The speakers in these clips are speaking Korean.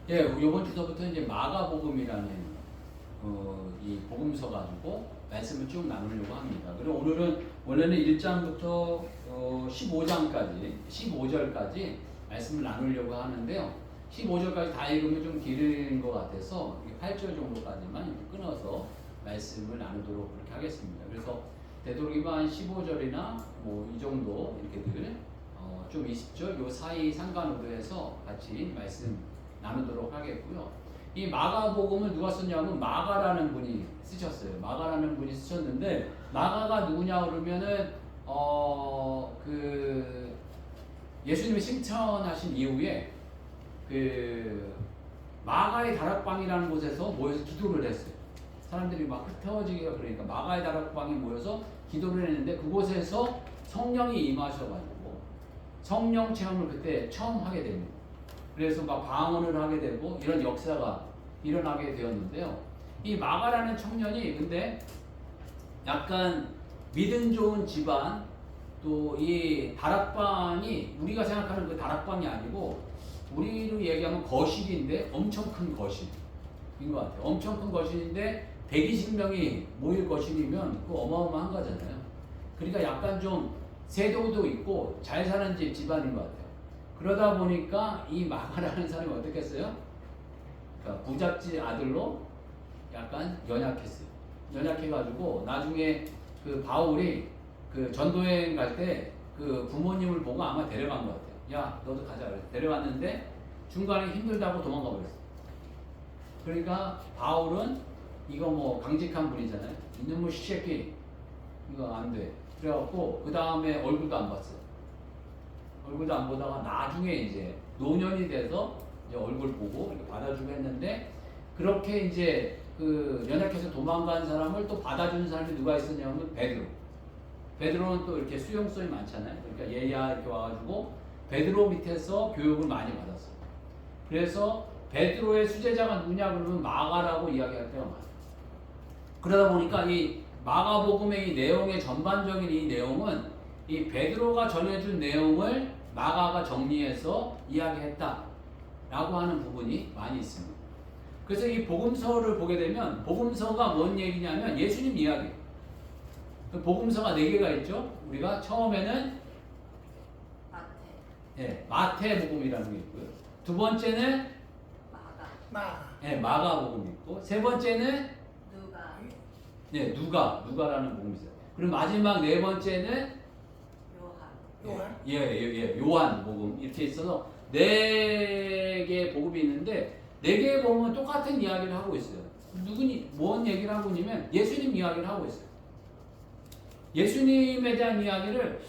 예, 이번 주서부터 이제 마가복음이라는 이 복음서 가지고 말씀을 쭉 나누려고 합니다. 그리고 오늘은 원래는 1장부터 15장까지, 15절까지 말씀을 나누려고 하는데요. 15절까지 다 읽으면 좀 길은 것 같아서 8절 정도까지만 끊어서 말씀을 나누도록 그렇게 하겠습니다. 그래서 되도록이면 한 15절이나 뭐 이 정도 이렇게들 좀 20절 요 사이 상관으로 해서 같이 말씀 나누도록 하겠고요. 이 마가복음을 누가 썼냐면 마가라는 분이 쓰셨어요. 마가라는 분이 쓰셨는데 마가가 누구냐 그러면은 그 예수님이 승천하신 이후에 그 마가의 다락방이라는 곳에서 모여서 기도를 했어요. 사람들이 막 흩어지기가 그러니까 마가의 다락방에 모여서 기도를 했는데 그곳에서 성령이 임하셔가지고 성령 체험을 그때 처음 하게 됩니다. 그래서 막 방언을 하게 되고 이런 역사가 일어나게 되었는데요. 이 마가라는 청년이 근데 약간 믿음 좋은 집안 또 이 다락방이 우리가 생각하는 그 다락방이 아니고 우리로 얘기하면 거실인데 엄청 큰 거실인 것 같아요. 엄청 큰 거실인데 120명이 모일 거실이면 그거 어마어마한 거잖아요. 그러니까 약간 좀 세도도 있고 잘 사는 집안인 것 같아요. 그러다 보니까 이 마가라는 사람이 어떻게 했어요? 그러니까 부잣집 아들로 약간 연약했어요. 연약해가지고 나중에 그 바울이 그 전도여행 갈 때 그 부모님을 보고 아마 데려간 것 같아요. 야, 너도 가자. 그래서 데려갔는데 중간에 힘들다고 도망가 버렸어요. 그러니까 바울은 이거 뭐 강직한 분이잖아요. 이놈의 시새끼 이거 안 돼. 그래갖고 그 다음에 얼굴도 안 봤어요. 얼굴도 안 보다가 나중에 이제 노년이 돼서 이제 얼굴 보고 이렇게 받아주고 했는데 그렇게 이제 그 연약해서 도망간 사람을 또 받아주는 사람이 누가 있었냐면 베드로. 베드로는 또 이렇게 수용성이 많잖아요. 그러니까 얘야 이렇게 와가지고 베드로 밑에서 교육을 많이 받았어요. 그래서 베드로의 수제자가 누구냐 그러면 마가라고 이야기할 때가 많아요. 그러다 보니까 이 마가복음의 이 내용의 전반적인 이 내용은 이 베드로가 전해준 내용을 마가가 정리해서 이야기했다라고 하는 부분이 많이 있습니다. 그래서 이 복음서를 보게 되면 복음서가 뭔 얘기냐면 예수님 이야기. 그 복음서가 4개가 있죠. 우리가 처음에는 마태복음이라는 게 있고요. 두 번째는 마가복음이 있고 세 번째는 누가라는 복음이 있어요. 그리고 마지막 4번째는 요한복음 이렇게 있어서 4개의 복음이 있는데 4개의 복음은 똑같은 이야기를 하고 있어요. 뭔 얘기를 하고 있냐면 예수님 이야기를 하고 있어요. 예수님에 대한 이야기를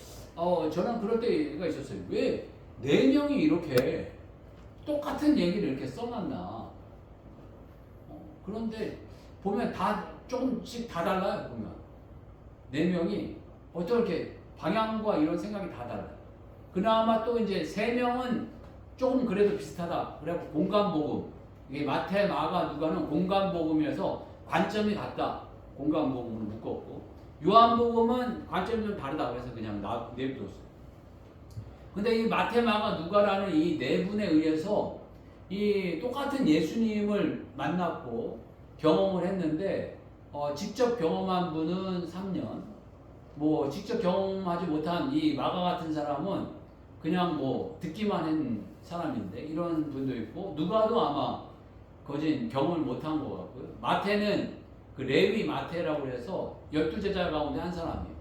저는 그럴 때가 있었어요. 왜 4명이 이렇게 똑같은 얘기를 이렇게 써놨나? 그런데 보면 다 조금씩 다 달라요. 보면 4명이 어떻게 방향과 이런 생각이 다 달라요. 그나마 또 이제 3명은 조금 그래도 비슷하다. 그래갖고 공간복음. 이게 마태, 마가, 누가는 공간복음이어서 관점이 같다. 공간복음으로 묶었고 요한복음은 관점이 좀 다르다. 그래서 그냥 내비뒀어요. 근데 이 마태, 마가, 누가라는 이 4분에 의해서 이 똑같은 예수님을 만났고 경험을 했는데 직접 경험한 분은 3년, 뭐 직접 경험하지 못한 이 마가 같은 사람은 그냥 뭐 듣기만 한 사람인데 이런 분도 있고 누가도 아마 거진 경험을 못한 것 같고요. 마태는 그 레위 마태라고 해서 12제자 가운데 한 사람이에요.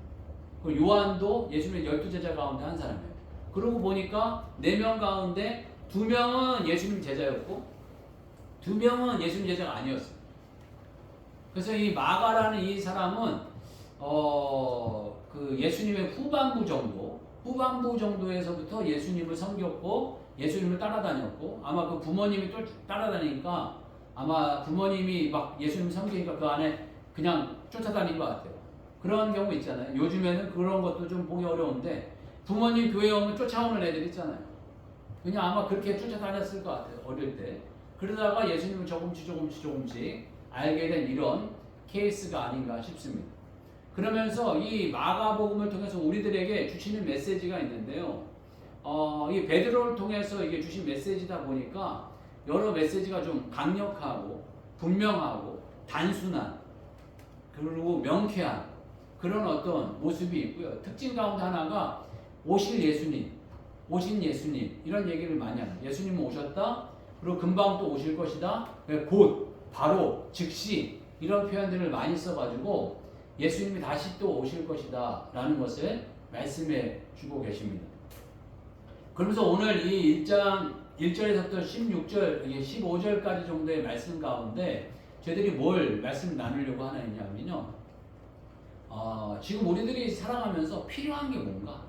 그리고 요한도 예수님의 12제자 가운데 한 사람이에요. 그러고 보니까 4명 가운데 2명은 예수님 제자였고 2명은 예수님 제자가 아니었어요. 그래서 이 마가라는 이 사람은 그 예수님의 후반부 정도에서부터 예수님을 섬겼고 예수님을 따라다녔고 아마 그 부모님이 또 따라다니니까 아마 부모님이 막 예수님 섬기니까 그 안에 그냥 쫓아다닌 것 같아요. 그런 경우 있잖아요. 요즘에는 그런 것도 좀 보기 어려운데 부모님 교회 오면 쫓아오는 애들 있잖아요. 그냥 아마 그렇게 쫓아다녔을 것 같아요. 어릴 때. 그러다가 예수님을 조금씩 알게 된 이런 케이스가 아닌가 싶습니다. 그러면서 이 마가복음을 통해서 우리들에게 주시는 메시지가 있는데요. 이 베드로를 통해서 이게 주신 메시지다 보니까 여러 메시지가 좀 강력하고 분명하고 단순한 그리고 명쾌한 그런 어떤 모습이 있고요. 특징 가운데 하나가 오실 예수님, 오신 예수님 이런 얘기를 많이 합니다. 예수님은 오셨다. 그리고 금방 또 오실 것이다. 곧, 바로, 즉시 이런 표현들을 많이 써가지고 예수님이 다시 또 오실 것이다 라는 것을 말씀해 주고 계십니다. 그러면서 오늘 이 1장 1절에서부터 16절, 15절까지 정도의 말씀 가운데 저희들이 뭘 말씀을 나누려고 하느냐면요. 지금 우리들이 살아가면서 필요한 게 뭔가?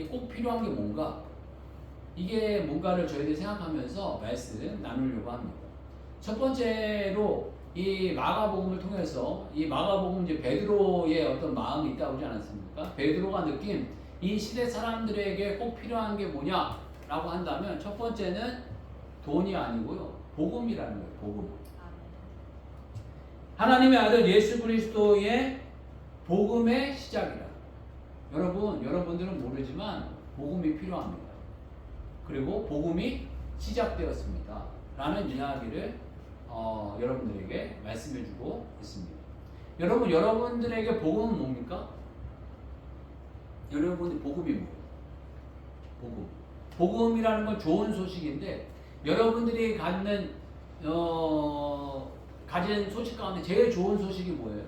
꼭 필요한 게 뭔가? 이게 뭔가를 저희들이 생각하면서 말씀 나누려고 합니다. 첫 번째로 이 마가복음을 통해서 이 마가복음 이제 베드로의 어떤 마음이 있다고 하지 않았습니까? 베드로가 느낀 이 시대 사람들에게 꼭 필요한 게 뭐냐라고 한다면 첫 번째는 돈이 아니고요. 복음이라는 거예요. 복음. 하나님의 아들 예수 그리스도의 복음의 시작이라. 여러분들은 모르지만 복음이 필요합니다. 그리고 복음이 시작되었습니다. 라는 이야기를 여러분들에게 말씀해주고 있습니다. 여러분들에게 복음은 뭡니까? 여러분의 복음이 뭐예요? 복음이라는 건 좋은 소식인데 여러분들이 가진 소식 가운데 제일 좋은 소식이 뭐예요?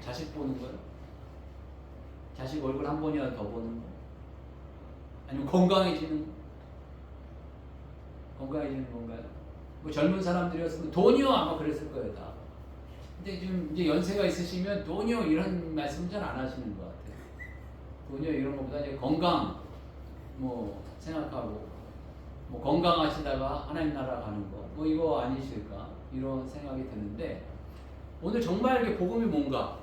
자식 보는 거예요? 자식 얼굴 한 번이라도 더 보는 거? 아니면 건강해지는 거? 건강해지는 건가요? 뭐 젊은 사람들이었으면 돈이요 아마 그랬을 거예요 다. 근데 지금 이제 연세가 있으시면 돈이요 이런 말씀 잘 안 하시는 것 같아요. 돈이요 이런 것보다 이제 건강 뭐 생각하고 뭐 건강하시다가 하나님 나라 가는 거 뭐 이거 아니실까 이런 생각이 드는데 오늘 정말 이게 복음이 뭔가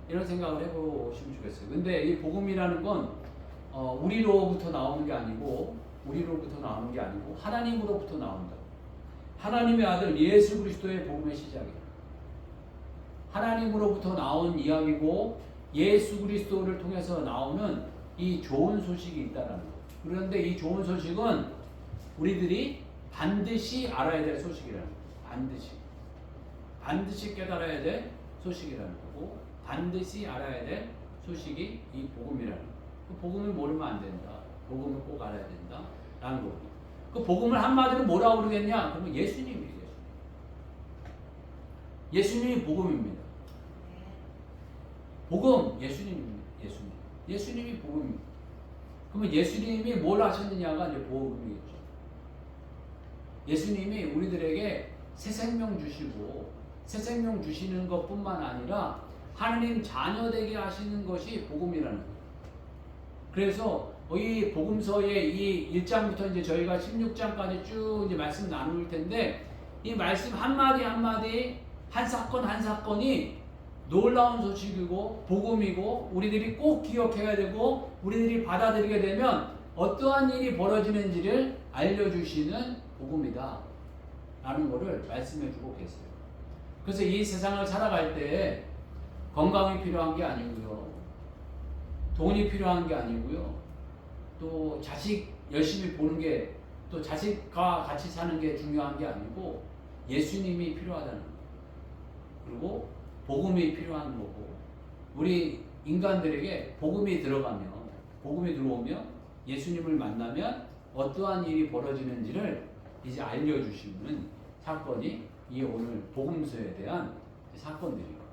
이런 생각을 해보시면 좋겠어요. 근데 이 복음이라는 건 우리로부터 나오는 게 아니고 하나님으로부터 나온다. 하나님의 아들 예수 그리스도의 복음의 시작이에요. 하나님으로부터 나온 이야기고 예수 그리스도를 통해서 나오는 이 좋은 소식이 있다는 거예요. 그런데 이 좋은 소식은 우리들이 반드시 알아야 될 소식이라는 거예요. 반드시 깨달아야 될 소식이라는 거고 반드시 알아야 될 소식이 이 복음이라는 거예요. 그 복음을 모르면 안 된다. 복음을 꼭 알아야 된다. 라는 거고. 그 복음을 한마디로 뭐라고 그러겠냐? 그러면 예수님이에요. 예수님이 복음입니다. 복음, 예수님입니다. 예수님이 복음입니다. 그러면 예수님이 뭘 하셨느냐가 이제 복음이겠죠. 예수님이 우리들에게 새 생명 주시고 새 생명 주시는 것뿐만 아니라 하나님 자녀 되게 하시는 것이 복음이라는 거예요. 그래서 이 복음서의 이 1장부터 이제 저희가 16장까지 쭉 이제 말씀 나눌 텐데 이 말씀 한마디 한마디 한 사건 한 사건이 놀라운 소식이고 복음이고 우리들이 꼭 기억해야 되고 우리들이 받아들이게 되면 어떠한 일이 벌어지는지를 알려주시는 복음이다 라는 것을 말씀해 주고 계세요. 그래서 이 세상을 살아갈 때 건강이 필요한 게 아니고요, 돈이 필요한 게 아니고요, 또 자식 열심히 보는 게, 또 자식과 같이 사는 게 중요한 게 아니고 예수님이 필요하다는 거예요. 그리고 복음이 필요한 거고, 우리 인간들에게 복음이 들어오면 예수님을 만나면 어떠한 일이 벌어지는지를 이제 알려주시는 사건이 이 오늘 복음서에 대한 사건들이에요.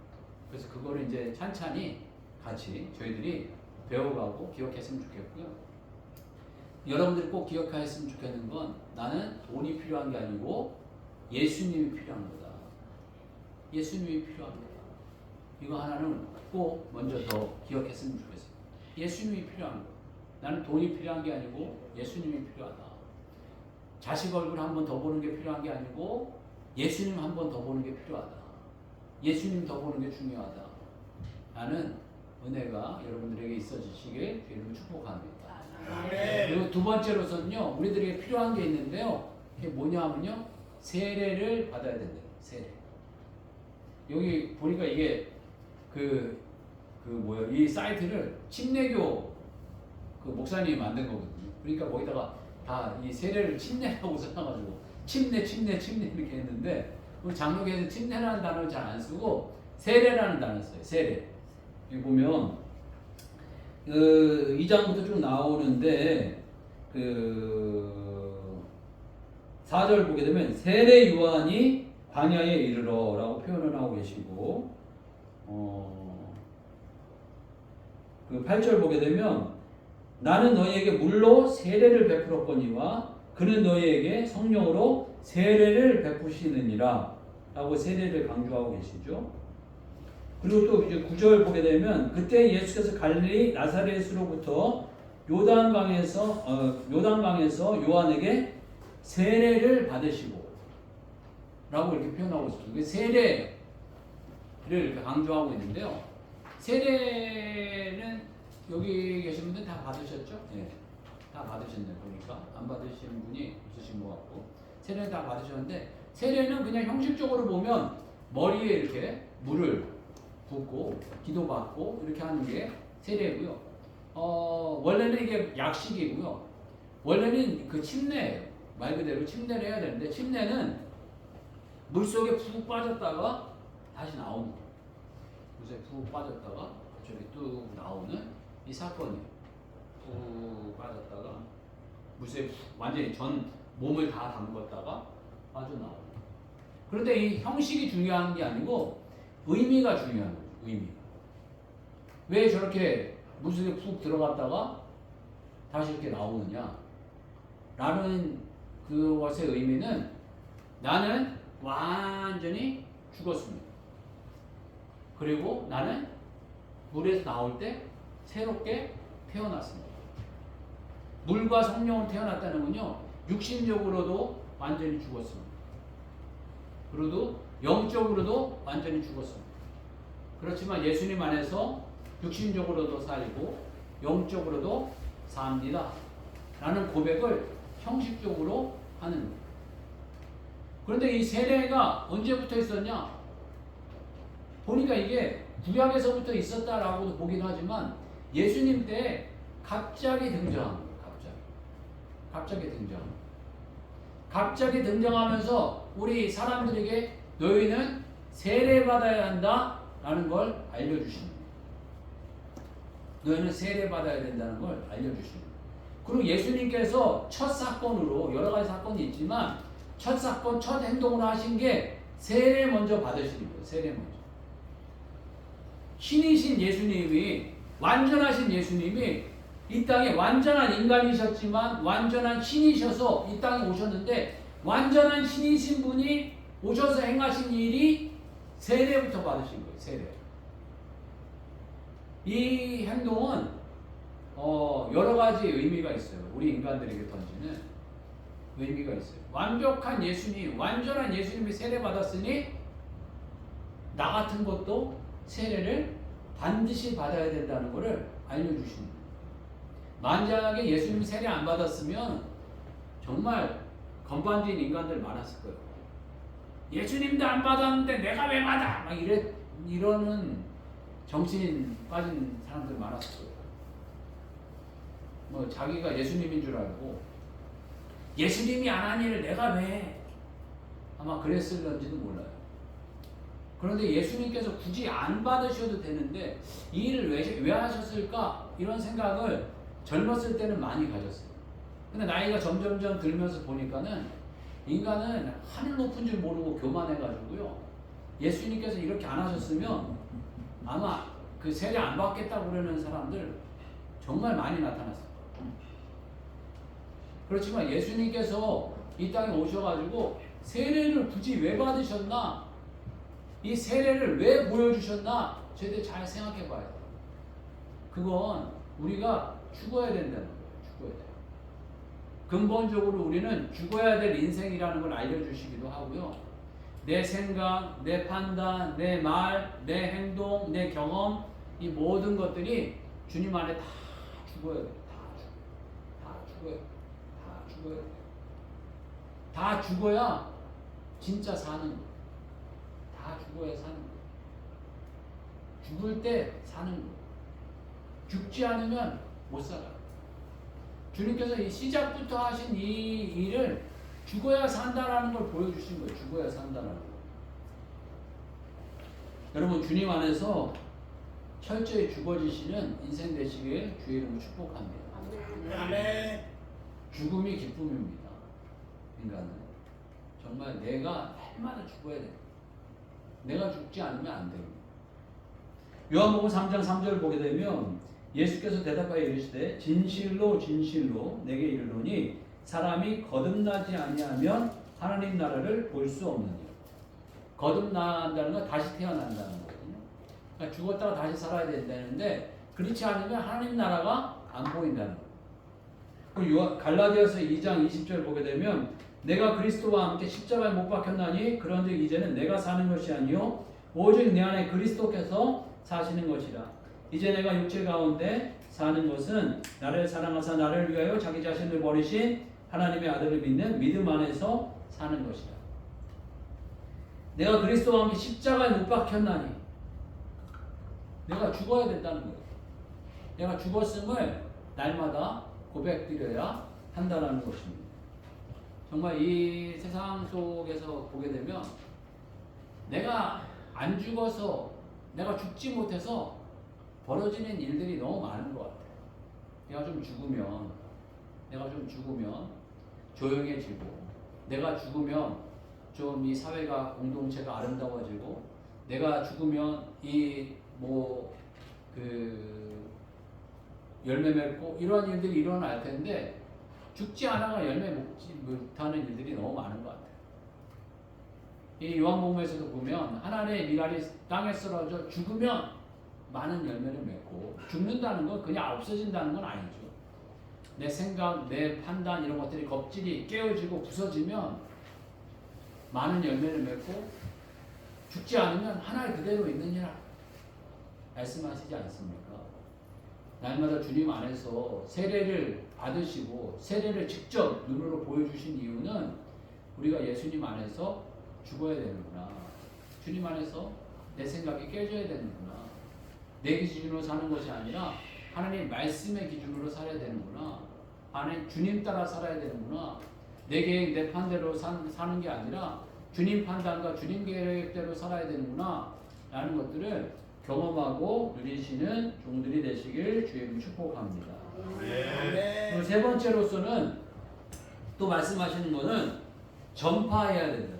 그래서 그거를 이제 찬찬히 같이 저희들이 배워가고 기억했으면 좋겠고요. 여러분들이 꼭 기억하셨으면 좋겠는 건 나는 돈이 필요한 게 아니고 예수님이 필요한 거다. 예수님이 필요한 거다. 이거 하나는 꼭 먼저 더 기억했으면 좋겠어요. 예수님이 필요한 거. 나는 돈이 필요한 게 아니고 예수님이 필요하다. 자식 얼굴 한 번 더 보는 게 필요한 게 아니고 예수님 한 번 더 보는 게 필요하다. 예수님 더 보는 게 중요하다. 라는 은혜가 여러분들에게 있어지시길 주님을 축복합니다. 그리고 두 번째로서는요, 우리들에게 필요한 게 있는데요. 그게 뭐냐 하면요, 세례를 받아야 된대요. 세례. 여기 보니까 이게 이 사이트를 침례교 목사님이 만든 거거든요. 그러니까 거기다가 다 이 세례를 침례라고 써가지고 침례 이렇게 했는데 우리 장로교에서 침례라는 단어를 잘 안 쓰고 세례라는 단어를 써요. 세례. 여기 보면 2장부터 쭉 나오는데 4절 보게 되면 세례 요한이 광야에 이르러 라고 표현을 하고 계시고 8절 보게 되면 나는 너희에게 물로 세례를 베풀었거니와 그는 너희에게 성령으로 세례를 베푸시느니라 라고 세례를 강조하고 계시죠. 그리고 또 이제 9절 보게 되면 그때 예수께서 갈릴리 나사렛으로부터 요단강에서 요한에게 세례를 받으시고 라고 이렇게 표현하고 있습니다. 세례를 이렇게 강조하고 있는데요. 세례는 여기 계신 분들 다 받으셨죠? 네. 다 받으셨네요. 보니까 안 받으신 분이 있으신 것 같고 세례는 다 받으셨는데 세례는 그냥 형식적으로 보면 머리에 이렇게 물을 붓고 기도받고 이렇게 하는 게 세례고요. 원래는 이게 약식이고요. 원래는 그 침례예요. 말 그대로 침례를 해야 되는데 침례는 물속에 푹 빠졌다가 다시 나오는 거예요. 물속에 푹 빠졌다가 저기 뚝 나오는 이 사건이에요. 푹 빠졌다가 물속에 완전히 전 몸을 다 담궜다가 빠져나오는 거예요. 그런데 이 형식이 중요한 게 아니고 의미가 중요한 거예요. 의미가. 왜 저렇게 물속에 푹 들어갔다가 다시 이렇게 나오느냐 라는 그것의 의미는 나는 완전히 죽었습니다. 그리고 나는 물에서 나올 때 새롭게 태어났습니다. 물과 성령으로 태어났다는 건요, 육신적으로도 완전히 죽었습니다. 그리고 영적으로도 완전히 죽었습니다. 그렇지만 예수님 안에서 육신적으로도 살고 영적으로도 삽니다. 라는 고백을 형식적으로 하는 거예요. 그런데 이 세례가 언제부터 있었냐? 보니까 이게 구약에서부터 있었다라고도 보긴 하지만 예수님 때 갑자기 등장한 거예요. 갑자기 등장한 거예요. 갑자기 등장하면서 우리 사람들에게 너희는 세례받아야 한다 라는 걸 알려주시는 거예요. 너희는 세례받아야 된다는 걸 알려주시는 거예요. 그리고 예수님께서 첫 사건으로 여러 가지 사건이 있지만 첫 사건, 첫 행동을 하신 게 세례 먼저 받으시는 거예요. 세례 먼저. 신이신 예수님이, 완전하신 예수님이 이 땅에 완전한 인간이셨지만 완전한 신이셔서 이 땅에 오셨는데 완전한 신이신 분이 오셔서 행하신 일이 세례부터 받으신 거예요. 세례. 이 행동은 여러 가지 의미가 있어요. 우리 인간들에게 던지는 의미가 있어요. 완벽한 예수님, 완전한 예수님이 세례 받았으니 나 같은 것도 세례를 반드시 받아야 된다는 것을 알려주시는 거예요. 만약에 예수님이 세례 안 받았으면 정말 건반지인 인간들 많았을 거예요. 예수님도 안 받았는데 내가 왜 받아? 막 이러는 정신 빠진 사람들 많았을 거예요. 뭐 자기가 예수님인 줄 알고 예수님이 안 한 일을 내가 왜? 아마 그랬을런지도 몰라요. 그런데 예수님께서 굳이 안 받으셔도 되는데 이 일을 왜 하셨을까? 이런 생각을 젊었을 때는 많이 가졌어요. 근데 나이가 점점점 들면서 보니까는 인간은 하늘 높은 줄 모르고 교만해가지고요. 예수님께서 이렇게 안 하셨으면 아마 그 세례 안 받겠다고 그러는 사람들 정말 많이 나타났을 거예요. 그렇지만 예수님께서 이 땅에 오셔가지고 세례를 굳이 왜 받으셨나? 이 세례를 왜 보여주셨나? 저희들 잘 생각해 봐야 돼요. 그건 우리가 죽어야 된다는 거예요. 죽어야 돼요. 근본적으로 우리는 죽어야 될 인생이라는 걸 알려주시기도 하고요. 내 생각, 내 판단, 내 말, 내 행동, 내 경험, 이 모든 것들이 주님 안에 다 죽어야 돼요. 다 죽어야 돼요. 다 죽어야 돼요. 다 죽어야 진짜 사는 거예요. 다 죽어야 사는 거예요. 죽을 때 사는 거예요. 죽지 않으면 못 살아요. 주님께서 이 시작부터 하신 이 일을 죽어야 산다라는 걸 보여주신 거예요. 죽어야 산다라는 거. 여러분 주님 안에서 철저히 죽어지시는 인생 되시길 주의 이름으로 축복합니다. 아멘. 죽음이 기쁨입니다. 인간은 정말 내가 날마다 죽어야 돼요. 내가 죽지 않으면 안 돼요. 요한복음 3장 3절 보게 되면 예수께서 대답하여 이르시되 진실로 진실로 내게 이르노니 사람이 거듭나지 아니하면 하나님 나라를 볼 수 없느니라. 거듭난다는 건 다시 태어난다는 거거든요. 그러니까 죽었다가 다시 살아야 된다는데 그렇지 않으면 하나님 나라가 안 보인다는 거예요. 갈라디아서 2장 20절 보게 되면 내가 그리스도와 함께 십자가에 못 박혔나니 그런즉 이제는 내가 사는 것이 아니요 오직 내 안에 그리스도께서 사시는 것이라. 이제 내가 육체 가운데 사는 것은 나를 사랑하사 나를 위하여 자기 자신을 버리신 하나님의 아들을 믿는 믿음 안에서 사는 것이라. 내가 그리스도와 함께 십자가에 못 박혔나니 내가 죽어야 된다는 거예요. 내가 죽었음을 날마다 고백드려야 한다는 것입니다. 정말 이 세상 속에서 보게 되면 내가 안 죽어서 내가 죽지 못해서 벌어지는 일들이 너무 많은 것 같아요. 내가 좀 죽으면 조용해지고 내가 죽으면 좀 이 사회가 공동체가 아름다워지고 내가 죽으면 이 열매 맺고 이러한 일들이 일어날 텐데 죽지 않아가 열매 먹지 못하는 일들이 너무 많은 것 같아요. 이 요한복음에서도 보면 하나님의 미랄이 땅에 쓰러져 죽으면 많은 열매를 맺고 죽는다는 건 그냥 없어진다는 건 아니죠. 내 생각, 내 판단 이런 것들이 껍질이 깨어지고 부서지면 많은 열매를 맺고 죽지 않으면 하나의 그대로 있느니라 말씀하시지 않습니까? 날마다 주님 안에서 세례를 받으시고 세례를 직접 눈으로 보여주신 이유는 우리가 예수님 안에서 죽어야 되는구나. 주님 안에서 내 생각이 깨져야 되는구나. 내 기준으로 사는 것이 아니라 하나님 말씀의 기준으로 살아야 되는구나. 하나님 주님 따라 살아야 되는구나. 내 계획, 내 판대로 사는 게 아니라 주님 판단과 주님 계획대로 살아야 되는구나. 라는 것들을 경험하고 누리시는 종들이 되시길 주님 축복합니다. 그리고 세 번째로서는 또 말씀하시는 것은 전파해야 된다.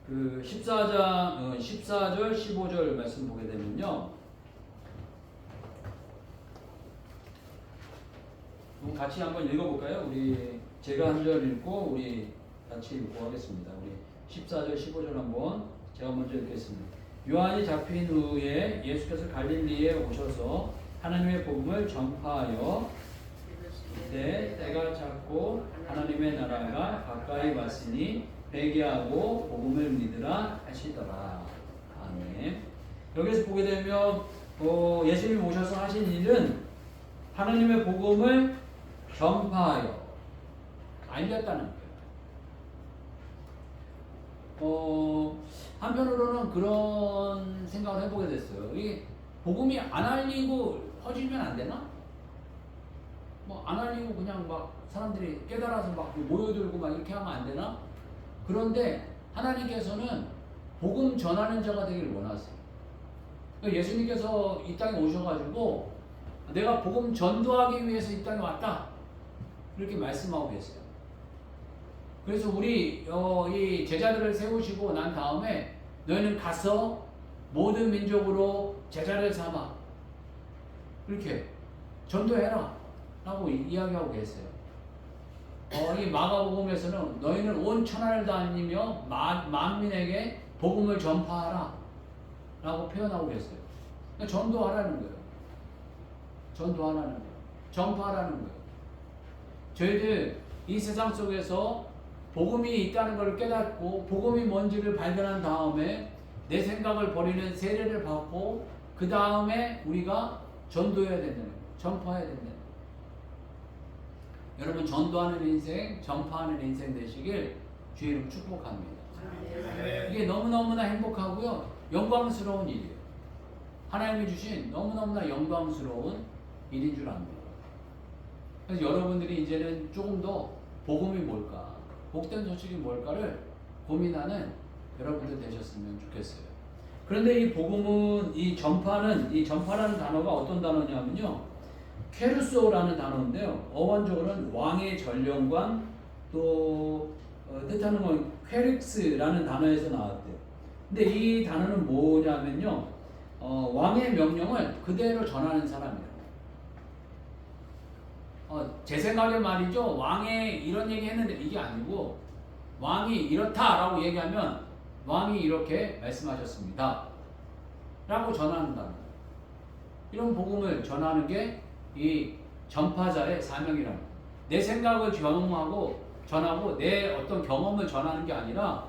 그 14절 15절 말씀 보게 되면요. 같이 한번 읽어볼까요? 제가 한 절 읽고 우리 같이 읽고 하겠습니다. 우리 14절 15절 한번 제가 먼저 읽겠습니다. 요한이 잡힌 후에 예수께서 갈릴리에 오셔서 하나님의 복음을 전파하여 때가 찼고 하나님의 나라가 가까이 왔으니 회개하고 복음을 믿으라 하시더라. 아멘. 여기서 보게 되면 예수님이 오셔서 하신 일은 하나님의 복음을 전파하여 알렸다는 거예요. 한편으로는 그런 생각을 해보게 됐어요. 이 복음이 안 알리고 퍼지면 안 되나? 안 알리고 그냥 막 사람들이 깨달아서 막 모여들고 막 이렇게 하면 안 되나? 그런데 하나님께서는 복음 전하는 자가 되기를 원하세요. 예수님께서 이 땅에 오셔가지고 내가 복음 전도하기 위해서 이 땅에 왔다. 이렇게 말씀하고 계세요. 그래서 우리 이 제자들을 세우시고 난 다음에 너희는 가서 모든 민족으로 제자를 삼아. 이렇게 전도해라. 라고 이야기하고 계세요. 이 마가복음에서는 너희는 온 천하를 다니며 만민에게 복음을 전파하라. 라고 표현하고 계세요. 그러니까 전도하라는 거예요. 전도하라는 거예요. 전파하라는 거예요. 저희들 이 세상 속에서 복음이 있다는 걸 깨닫고 복음이 뭔지를 발견한 다음에 내 생각을 버리는 세례를 받고 그 다음에 우리가 전도해야 된다는 거예요. 전파해야 된다는 거예요. 여러분 전도하는 인생, 전파하는 인생 되시길 주의 이름 축복합니다. 이게 너무너무나 행복하고요. 영광스러운 일이에요. 하나님이 주신 너무너무나 영광스러운 일인 줄 압니다. 그래서 여러분들이 이제는 조금 더 복음이 뭘까, 복된 소식이 뭘까를 고민하는 여러분들 되셨으면 좋겠어요. 그런데 이 복음은, 이 전파라는 단어가 어떤 단어냐면요, 케루소라는 단어인데요, 어원적으로는 왕의 전령관, 또 뜻하는 건 퀘릭스라는 단어에서 나왔대요. 근데 이 단어는 뭐냐면요, 왕의 명령을 그대로 전하는 사람이에요. 제 생각에 말이죠, 왕이 이런 얘기 했는데 이게 아니고, 왕이 이렇다라고 얘기하면 왕이 이렇게 말씀하셨습니다 라고 전하는 단어. 이런 복음을 전하는 게 이 전파자의 사명이라는 거예요. 내 생각을 전하고 내 어떤 경험을 전하는 게 아니라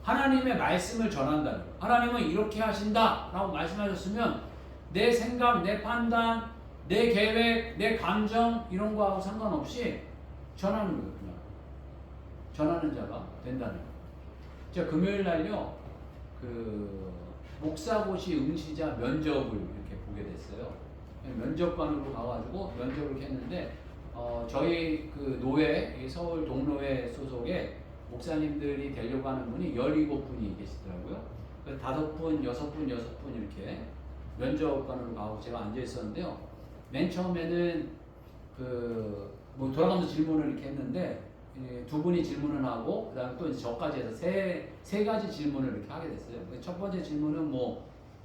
하나님의 말씀을 전한다는 거예요. 하나님은 이렇게 하신다 라고 말씀하셨으면 내 생각, 내 판단, 내 계획, 내 감정 이런 거하고 상관없이 전하는 거예요. 그냥 전하는 자가 된다는 거예요. 제가 금요일 날요, 목사고시 응시자 면접을 이렇게 보게 됐어요. 면접관으로 가가지고 면접을 이렇게 했는데, 저희 그 노회, 서울 동로회 소속의 목사님들이 되려고 하는 분이 17분이 계시더라고요. 5분, 6분 이렇게 면접관으로 가고 제가 앉아 있었는데요. 맨 처음에는 돌아가면서 질문을 이렇게 했는데, 두 분이 질문을 하고, 그 다음에 또 이제 저까지 해서 세 가지 질문을 이렇게 하게 됐어요. 첫 번째 질문은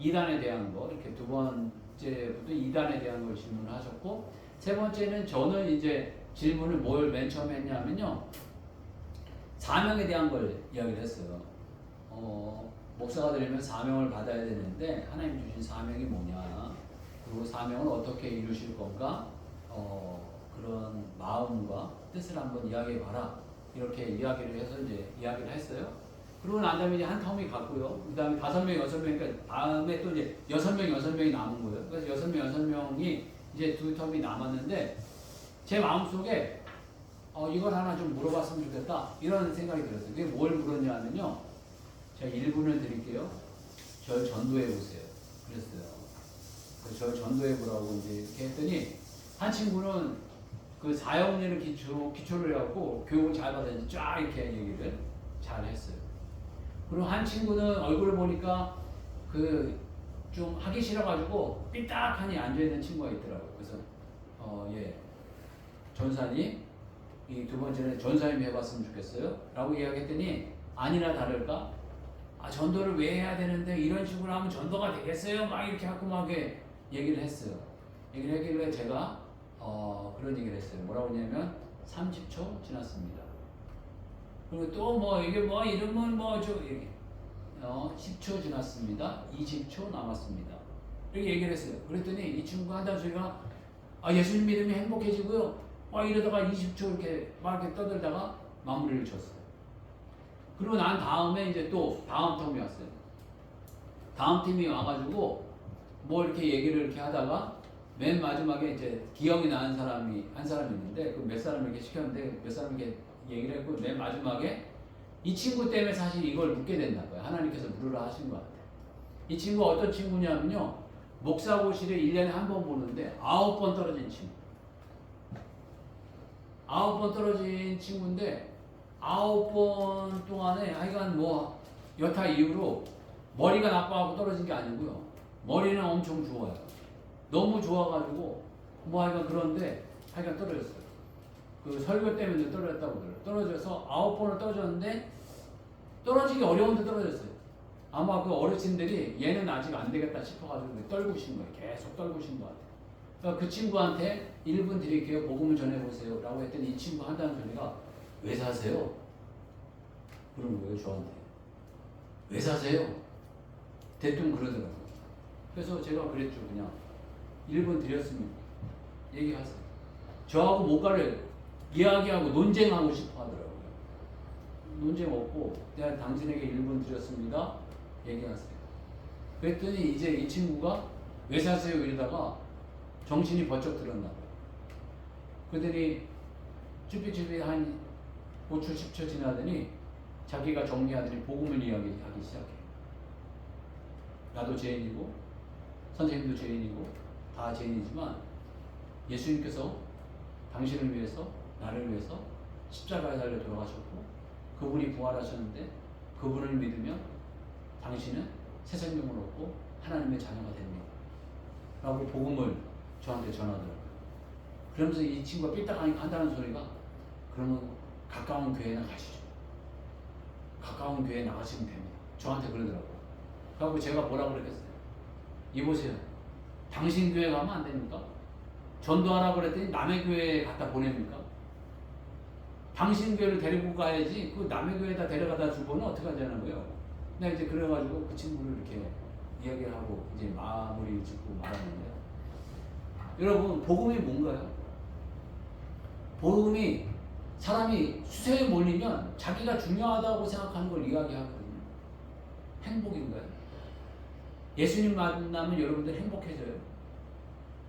이단에 대한 거, 이렇게 두 번째부터 이단에 대한 걸 질문을 하셨고, 세 번째는 저는 이제 질문을 맨 처음에 했냐면요, 사명에 대한 걸 이야기를 했어요. 목사가 되려면 사명을 받아야 되는데, 하나님 주신 사명이 뭐냐, 그리고 사명을 어떻게 이루실 건가, 그런 마음과 뜻을 한번 이야기해 봐라. 이렇게 이야기를 해서 이제 이야기를 했어요. 그러고 난 다음에 이제 한 텀이 갔고요. 그 다음에 5명, 6명이니까 다음에 또 이제 6명이 남은 거예요. 그래서 6명이 이제 두 텀이 남았는데, 제 마음속에 이걸 하나 좀 물어봤으면 좋겠다, 이런 생각이 들었어요. 그게 뭘 물었냐면요, 제가 1분을 드릴게요. 절 전도해 보세요. 그랬어요. 그래서 절 전도해 보라고 이제 이렇게 했더니, 한 친구는 그 사형리를 기초를 해갖고 교육을 잘 받았는지 쫙 이렇게 얘기를 잘 했어요. 그리고 한 친구는 얼굴을 보니까 좀 하기 싫어가지고 삐딱하니 앉아있는 친구가 있더라고요. 그래서 전사님, 이 두 번째는 전사님이 해봤으면 좋겠어요 라고 이야기했더니, 아니나 다를까, 전도를 왜 해야 되는데 이런 식으로 하면 전도가 되겠어요? 막 이렇게 하고 막 얘기를 했어요. 얘기를 했길래 제가 그런 얘기를 했어요. 뭐라고 했냐면, 30초 지났습니다. 그리고 또 이게 이러면 이렇게 10초 지났습니다. 20초 남았습니다. 이렇게 얘기를 했어요. 그랬더니 이 친구가 한다는 소리가, 예수님 믿으면 행복해지고요, 이러다가 20초 이렇게 떠들다가 마무리를 쳤어요. 그리고 난 다음에 이제 또 다음 텀이 왔어요. 다음 팀이 와가지고 이렇게 얘기를 이렇게 하다가 맨 마지막에 이제 기억이 나는 사람이 한 사람이 있는데, 그 몇 사람을 이렇게 시켰는데 몇 사람이 이렇게 얘기를 했고, 맨 마지막에 이 친구 때문에 사실 이걸 묻게 된다는 거예요. 하나님께서 물으라 하신 것 같아요. 이 친구가 어떤 친구냐면요, 목사고시를 1년에 한 번 보는데 9번 떨어진 친구. 9번 떨어진 친구인데, 9번 동안에 하여간 여타 이유로 머리가 나빠하고 떨어진 게 아니고요, 머리는 엄청 좋아요. 너무 좋아가지고 하여간 그런데 하여간 떨어졌어요. 그 설교 때문에 떨어졌다고 그래요. 떨어져서 9번을 떨어졌는데, 떨어지기 어려운데 떨어졌어요. 아마 그 어르신들이 얘는 아직 안 되겠다 싶어가지고 떨구신 거예요. 계속 떨구신 것 같아요. 그러니까 그 친구한테 1분 드릴게요, 복음을 전해보세요 라고 했더니, 이 친구 한다는 소리가, 왜 사세요? 그런 거예요, 저한테. 왜 사세요? 대뜸 그러더라고요. 그래서 제가 그랬죠. 그냥 1분 드렸으면 얘기하세요. 저하고 뭔가를 이야기하고 논쟁하고 싶어 하더라고요. 논쟁 없고, 내가 당신에게 1분 드렸습니다, 얘기하세요. 그랬더니 이제 이 친구가 왜 사세요? 이러다가 정신이 번쩍 들었나 봐요. 그랬더니 쭈삣쭈삣 한 5초 10초 지나더니 자기가 정리하더니 복음을 이야기하기 시작해요. 나도 죄인이고 선생님도 죄인이고 다 죄인이지만 예수님께서 당신을 위해서 나를 위해서 십자가에 달려 돌아가셨고 그분이 부활하셨는데 그분을 믿으면 당신은 새 생명을 얻고 하나님의 자녀가 됩니다. 라고 복음을 저한테 전하더라고요. 그러면서 이 친구가 삐딱하니까 한다는 소리가 그러면 가까운 교회 나가시죠. 가까운 교회 나가시면 됩니다. 저한테 그러더라고요. 그래서 제가 뭐라고 그랬겠어요? 이보세요. 당신 교회 가면 안 됩니까? 전도하라고 그랬더니 남의 교회에 갖다 보냅니까? 당신 교회를 데리고 가야지 그 남의 교회에다 데려가다 주고는 어떻게 하자는 거예요? 근데 이제 그래가지고 그 친구를 이렇게 이야기를 하고 이제 마무리 짓고 말았는데 여러분 복음이 뭔가요? 복음이 사람이 수세에 몰리면 자기가 중요하다고 생각하는 걸 이야기하거든요. 행복인가요? 예수님 만나면 여러분들 행복해져요.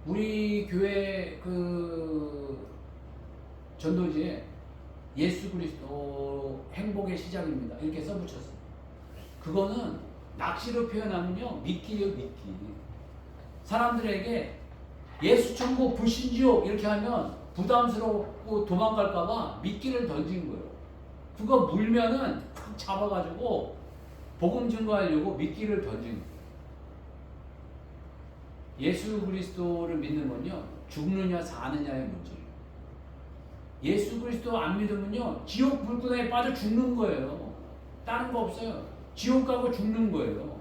우리 교회 그 전도지에 예수 그리스도 행복의 시작입니다. 이렇게 써붙였어요. 그거는 낚시로 표현하면요. 미끼예요, 미끼. 사람들에게 예수 천국 불신지옥 이렇게 하면 부담스럽고 도망갈까봐 미끼를 던진 거예요. 그거 물면은 탁 잡아가지고 복음 증거하려고 미끼를 던진 거예요. 예수 그리스도를 믿는 건요. 죽느냐 사느냐의 문제예요. 예수 그리스도 안 믿으면요. 지옥 불구덩이에 빠져 죽는 거예요. 다른 거 없어요. 지옥 가고 죽는 거예요.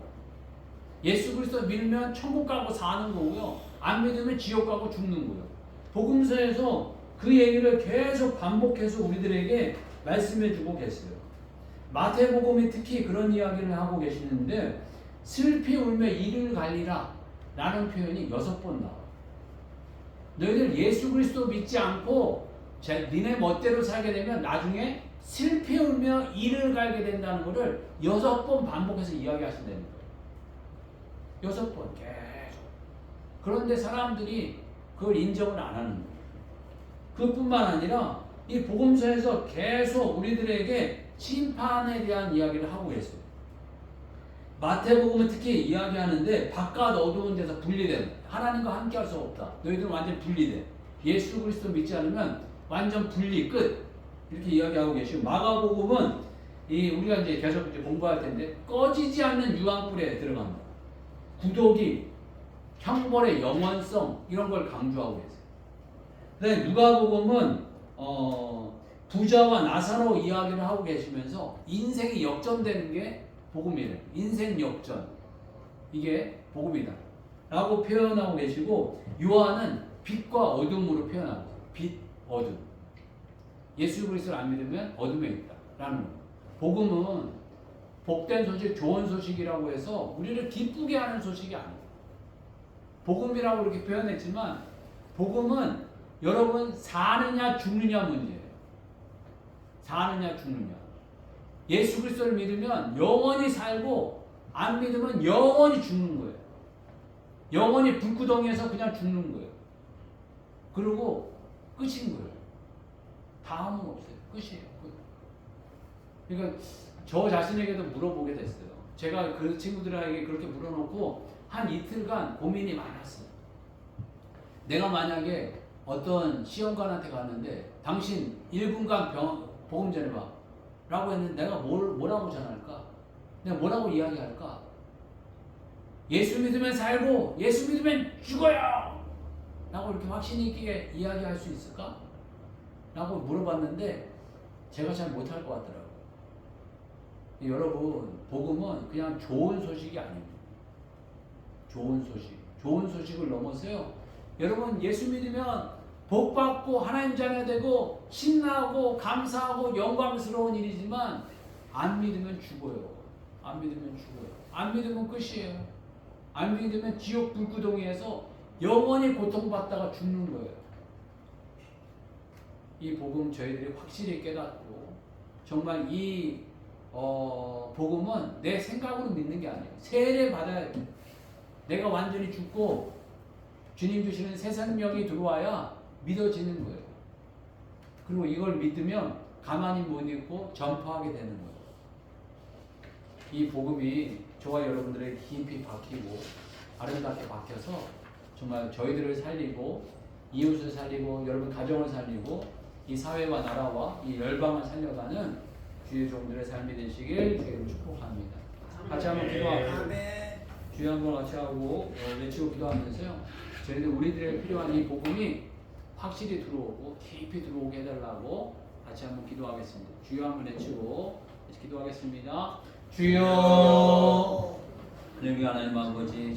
예수 그리스도 믿으면 천국 가고 사는 거고요. 안 믿으면 지옥 가고 죽는 거예요. 복음서에서 그 얘기를 계속 반복해서 우리들에게 말씀해 주고 계세요. 마태복음이 특히 그런 이야기를 하고 계시는데 슬피 울며 이를 갈리라 라는 표현이 6번 나와요. 너희들 예수 그리스도 믿지 않고 니네 멋대로 살게 되면 나중에 슬피 울며 이를 갈게 된다는 것을 6번 반복해서 이야기하신다는 거예요. 6번 계속. 그런데 사람들이 그걸 인정을 안 하는 거예요. 그뿐만 아니라 이 복음서에서 계속 우리들에게 심판에 대한 이야기를 하고 계세요. 마태복음은 특히 이야기하는데 바깥 어두운 데서 분리됨. 하나님과 함께 할 수 없다. 너희들은 완전 분리돼. 예수 그리스도 믿지 않으면 완전 분리 끝. 이렇게 이야기하고 계시고 마가복음은 우리가 이제 계속 이제 공부할 텐데 꺼지지 않는 유황불에 들어갑니다. 구독이 형벌의 영원성 이런 걸 강조하고 계세요. 근데 누가복음은 부자와 나사로 이야기를 하고 계시면서 인생이 역전되는 게 복음이래요. 인생 역전 이게 복음이다 라고 표현하고 계시고 요한은 빛과 어둠으로 표현하고 있어요. 빛, 어둠. 예수 그리스도를 안 믿으면 어둠에 있다 라는 거예요. 복음은 복된 소식, 좋은 소식이라고 해서 우리를 기쁘게 하는 소식이 아니에요. 복음이라고 이렇게 표현했지만 복음은 여러분 사느냐 죽느냐 문제예요. 사느냐 죽느냐. 예수 그리스도를 믿으면 영원히 살고 안 믿으면 영원히 죽는 거예요. 영원히 불구덩이에서 그냥 죽는 거예요. 그리고 끝인 거예요. 다음은 없어요. 끝이에요. 끝. 그러니까 저 자신에게도 물어보게 됐어요. 제가 그 친구들에게 그렇게 물어놓고 한 이틀간 고민이 많았어요. 내가 만약에 어떤 시험관한테 갔는데 당신 1분간 복음 전해봐 라고 했는데 내가 뭐라고 전할까? 내가 뭐라고 이야기할까? 예수 믿으면 살고 예수 믿으면 죽어요! 라고 이렇게 확신 있게 이야기할 수 있을까? 라고 물어봤는데 제가 잘 못할 것 같더라고요. 여러분 복음은 그냥 좋은 소식이 아닙니다. 좋은 소식. 좋은 소식을 넘어서요. 여러분 예수 믿으면 복받고 하나님 자녀 되고 신나고 감사하고 영광스러운 일이지만 안 믿으면 죽어요. 안 믿으면 죽어요. 안 믿으면 끝이에요. 안 믿으면 지옥 불구덩이에서 영원히 고통받다가 죽는 거예요. 이 복음 저희들이 확실히 깨닫고 정말 이 복음은 내 생각으로 믿는 게 아니에요. 세례 받아야 돼요. 내가 완전히 죽고 주님 주시는 새 생명이 들어와야 믿어지는 거예요. 그리고 이걸 믿으면 가만히 못 있고 전파하게 되는 거예요. 이 복음이 저와 여러분들에게 깊이 박히고 아름답게 바뀌어서 정말 저희들을 살리고 이웃을 살리고 여러분 가정을 살리고 이 사회와 나라와 이 열방을 살려가는 주의 종들의 삶이 되시길 주의로 축복합니다. 같이 한번 기도하고 주의 한번 같이 하고 외치고 기도하면서요. 저희들 우리들에게 필요한 이 복음이 확실히 들어오고 깊이 들어오게 해달라고 같이 한번 기도하겠습니다. 주여 한번 외치고 기도하겠습니다. 주여, 하나님 하나님 아버지